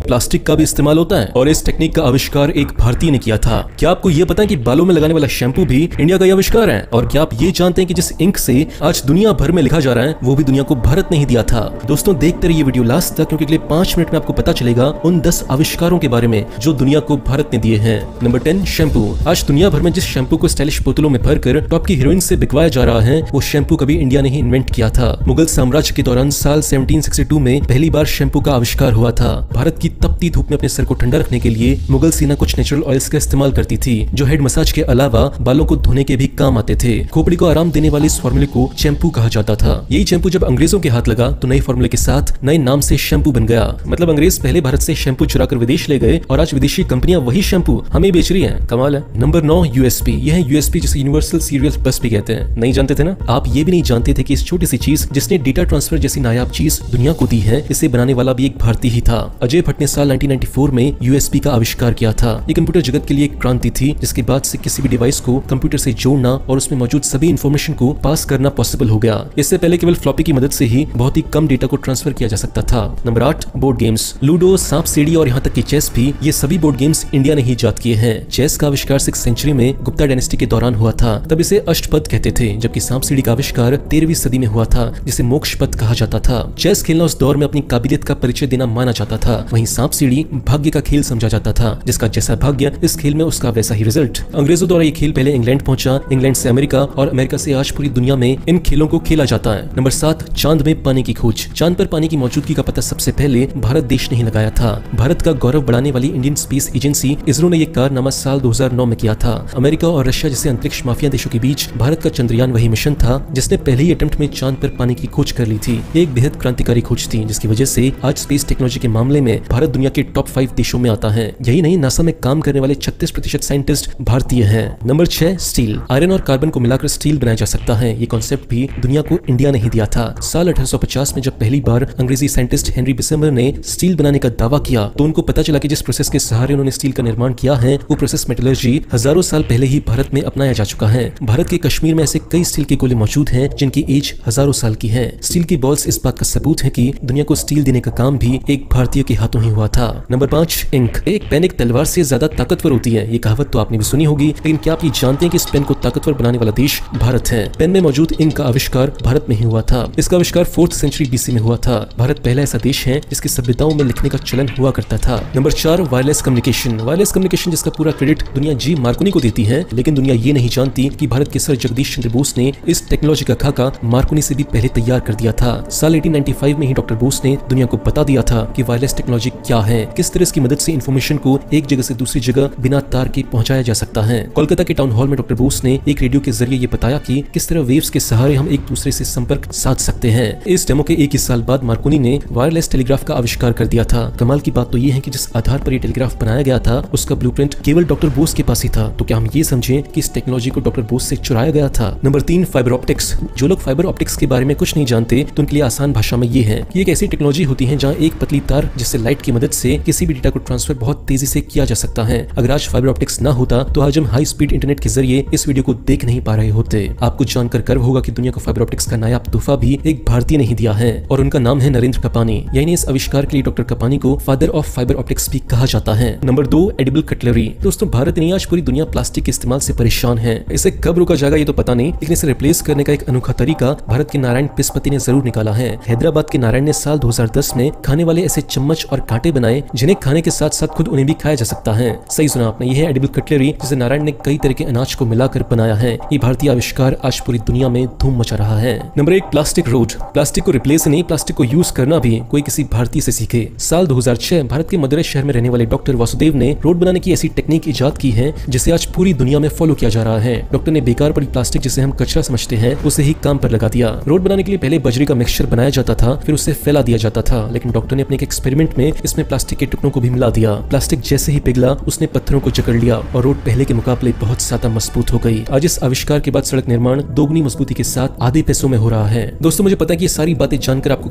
Plastic का भी इस्तेमाल होता है और इस टेक्निक का आविष्कार एक भारतीय ने किया था। क्या आपको ये पता है कि बालों में लगाने वाला शैम्पू भी इंडिया का ही आविष्कार है? और क्या आप ये जानते हैं कि जिस इंक से आज दुनिया भर में लिखा जा रहा है वो भी दुनिया को भारत ने ही दिया था? दोस्तों देखते रहिए वीडियो लास्ट तक, क्योंकि अगले 5 मिनट में आपको पता चलेगा उन 10 आविष्कारों के बारे में जो दुनिया को भारत ने दिए हैं। Number 10, shampoo. आज दुनिया भर में जिस शैम्पू को स्टाइलिश बोतलों में भरकर टॉप की हीरोइन से बिकवाया जा रहा है वो शैम्पू कभी इंडिया ने ही इन्वेंट किया था। मुगल साम्राज्य के दौरान साल 1762 में पहली बार शैम्पू का आविष्कार हुआ था। भारत की तपती धूप में अपने सर को ठंडा रखने के लिए मुगल सेना कुछ नेचुरल ऑयल्स का इस्तेमाल करती थी जो हेड मसाज के अलावा बालों को धोने के भी काम आते थे। खोपड़ी को आराम देने वाले इस फॉर्मूले को शैम्पू कहा जाता था। यही शैम्पू जब अंग्रेजों के हाथ लगा तो नए फॉर्मूले के साथ नए नाम से शैम्पू बन गया। मतलब अंग्रेज पहले भारत से शैम्पू चुराकर विदेश ले गए और आज विदेशी कंपनियां वही शैम्पू हमें बेच रही हैं। कमाल है। Number 9, USP. यह है यूएसपी जिसे यूनिवर्सल सीरियल बस भी कहते हैं। नहीं जानते थे ना? आप ये भी नहीं जानते थे कि इस छोटी सी चीज जिसने डेटा ट्रांसफर जैसी नायाब चीज दुनिया को दी है, इसे बनाने वाला भी एक भारतीय ही था। अजय भट्ट ने साल 1994 में यूएसपी का आविष्कार किया था। ये कंप्यूटर जगत के लिए एक क्रांति थी जिसके बाद से किसी भी डिवाइस को कंप्यूटर से जोड़ना और उसमें मौजूद सभी इंफॉर्मेशन को पास करना पॉसिबल हो गया। इससे पहले केवल फ्लॉपी की मदद से ही बहुत ही कम डेटा को ट्रांसफर किया जा सकता था। Number 8, board games. लूडो, सांप सीढ़ी और यहाँ तक कि चेस भी, ये सभी बोर्ड गेम्स इंडिया ने ही इजाद किए हैं। चेस का आविष्कार 6th सेंचुरी में गुप्ता डायनेस्टी के दौरान हुआ था। तब इसे अष्टपद कहते थे, जबकि सांप सीढ़ी का आविष्कार 13वीं सदी में हुआ था जिसे मोक्षपद कहा जाता था। चेस खेलना उस दौर में अपनी काबिलियत का परिचय देना माना जाता था। वहीं सांप सीढ़ी भाग्य का खेल समझा जाता था, जिसका जैसा भाग्य इस खेल में उसका वैसा ही रिजल्ट। अंग्रेजों द्वारा ये खेल पहले इंग्लैंड पहुंचा, इंग्लैंड से अमेरिका और अमेरिका से आज पूरी दुनिया में इन खेलों को खेला जाता है। नंबर 7, चांद में पानी की खोज। चांद पर पानी की मौजूदगी का पता सबसे पहले भारत देश ने ही लगाया था। भारत का गौरव बढ़ाने वाली इंडियन स्पेस एजेंसी इसरो ने यह कारनामा साल 2009 में किया था। अमेरिका और रशिया जैसे अंतरिक्ष माफिया देशों के बीच भारत का चंद्रयान वही मिशन था जिसने पहले ही अटेम्प्ट में चांद पर पानी की खोज कर ली थी। एक बेहद क्रांतिकारी खोज थी जिसकी वजह से आज स्पेस टेक्नोलॉजी के मामले में भारत दुनिया के टॉप 5 देशों में आता है। यही नहीं, नासा में काम करने वाले 36% साइंटिस्ट भारतीय हैं। Number 6, steel. आयरन और कार्बन को मिलाकर स्टील बनाया जा सकता है। ये कॉन्सेप्ट भी दुनिया को इंडिया ने ही दिया था। साल 1850 में जब पहली बार अंग्रेजी साइंटिस्ट हेनरी बिसेमर ने स्टील बनाने का दावा किया तो उनको पता चला कि जिस प्रोसेस के सहारे उन्होंने स्टील का निर्माण किया है वो प्रोसेस मेटलर्जी हजारों साल पहले ही भारत में अपनाया जा चुका है। भारत के कश्मीर में ऐसे कई स्टील के गोले मौजूद हैं जिनकी एज हजारों साल की है। स्टील की बॉल्स इस बात का सबूत है कि दुनिया को स्टील देने का काम भी एक भारतीय के हाथों ही हुआ था। Number 5, ink. एक पेन एक तलवार से ज्यादा ताकतवर होती है। ये कहावत तो आपने भी सुनी होगी, लेकिन क्या आप ये जानते हैं कि इस पेन को ताकतवर बनाने वाला देश भारत है? पेन में मौजूद इंक का आविष्कार भारत में ही हुआ था। इसका आविष्कार 4th सेंचुरी BC में हुआ था। भारत पहला ऐसा देश है जिसकी सभ्यताओं में लिखने का चलन हुआ करता था। Number 4, wireless communication. Wireless communication जिसका पूरा क्रेडिट दुनिया जी मार्कोनी को देती है, लेकिन दुनिया ये नहीं जानती कि भारत के सर जगदीश चंद्र बोस ने इस टेक्नोलॉजी का खाका मार्कोनी से भी पहले तैयार कर दिया था। साल 1895 में ही डॉक्टर बोस ने दुनिया को बता दिया था कि वायरलेस टेक्नोलॉजी क्या है, किस तरह इसकी मदद से इंफॉर्मेशन को एक जगह से दूसरी जगह बिना तार के पहुंचाया जा सकता है। कोलकाता के टाउन हॉल में डॉक्टर बोस ने एक रेडियो के जरिए ये बताया कि किस तरह वेव्स के सहारे हम एक दूसरे से संपर्क साध सकते हैं। इस डेमो के एक ही साल बाद मार्कोनी ने वायरलेस टेलीग्राफ का आविष्कार कर दिया था। कमाल की बात तो ये है कि जिस आधार पर ये टेलीग्राफ बनाया गया था उसका ब्लूप्रिंट केवल डॉक्टर बोस के पास ही था। तो क्या हम ये समझें कि इस टेक्नोलॉजी को डॉक्टर बोस से चुराया गया था? Number 3, fibre optics. जो लोग फाइबर ऑप्टिक्स के बारे में कुछ नहीं जानते तो उनके लिए आसान भाषा में ये है कि एक ऐसी टेक्नोलॉजी होती है जहाँ एक पतली तार जिससे लाइट की मदद से किसी भी डेटा को ट्रांसफर बहुत तेजी से किया जा सकता है। अगर आज फाइबर ऑप्टिक्स ना होता तो आज हम हाई स्पीड इंटरनेट के जरिए इस वीडियो को देख नहीं पा रहे होते। आपको जानकर गर्व होगा कि दुनिया को फाइबर ऑप्टिक्स का नायाब तोहफा भी एक भारतीय ने ही दिया है और उनका नाम है नरेंद्र कपानी। यानी इस आविष्कार के लिए डॉक्टर कपानी को फादर ऑफ फाइबर ऑप्टिक्स भी कहा जाता है। Number 2, edible cutlery. दोस्तों भारत नहीं, आज पूरी दुनिया प्लास्टिक के इस्तेमाल से परेशान है। इसे कब रोका जाएगा ये तो पता नहीं, लेकिन इसे रिप्लेस करने का एक अनोखा तरीका भारत के नारायण पिस्पति ने जरूर निकाला है। हैदराबाद के नारायण ने साल 2010 में खाने वाले ऐसे चम्मच और कांटे बनाए जिन्हें खाने के साथ साथ खुद उन्हें भी खाया जा सकता है। सही सुना आपने, ये है एडिबल कटलरी जिसे नारायण ने कई तरह के अनाज को मिलाकर बनाया है। ये भारतीय आविष्कार आज पूरी दुनिया में धूम मचा रहा है। Number 1, plastic road. प्लास्टिक को रिप्लेस नहीं, प्लास्टिक को यूज करना भी कोई किसी भारतीय से सीखे। साल 2006 भारत के मदुरै शहर में रहने वाले डॉक्टर वासुदेव ने रोड बनाने की ऐसी टेक्निक इजाद की है जिसे आज पूरी दुनिया में फॉलो किया जा रहा है। डॉक्टर ने बेकार पड़ी प्लास्टिक जिसे हम कचरा समझते हैं उसे ही काम पर लगा दिया। रोड बनाने के लिए पहले बजरी का मिक्सचर बनाया जाता था, फिर उसे फैला दिया जाता था, लेकिन डॉक्टर ने अपने एक एक्सपेरिमेंट में इसमें प्लास्टिक के टुकड़ों को भी मिला दिया। प्लास्टिक जैसे ही पिघला उसने पत्थरों को जकड़ लिया और रोड पहले के मुकाबले बहुत ज्यादा मजबूत हो गई। आज इस आविष्कार के बाद सड़क निर्माण दोगुनी मजबूती के साथ आधे पैसों में हो रहा है। दोस्तों मुझे पता है कि ये सारी बातें जानकर आपको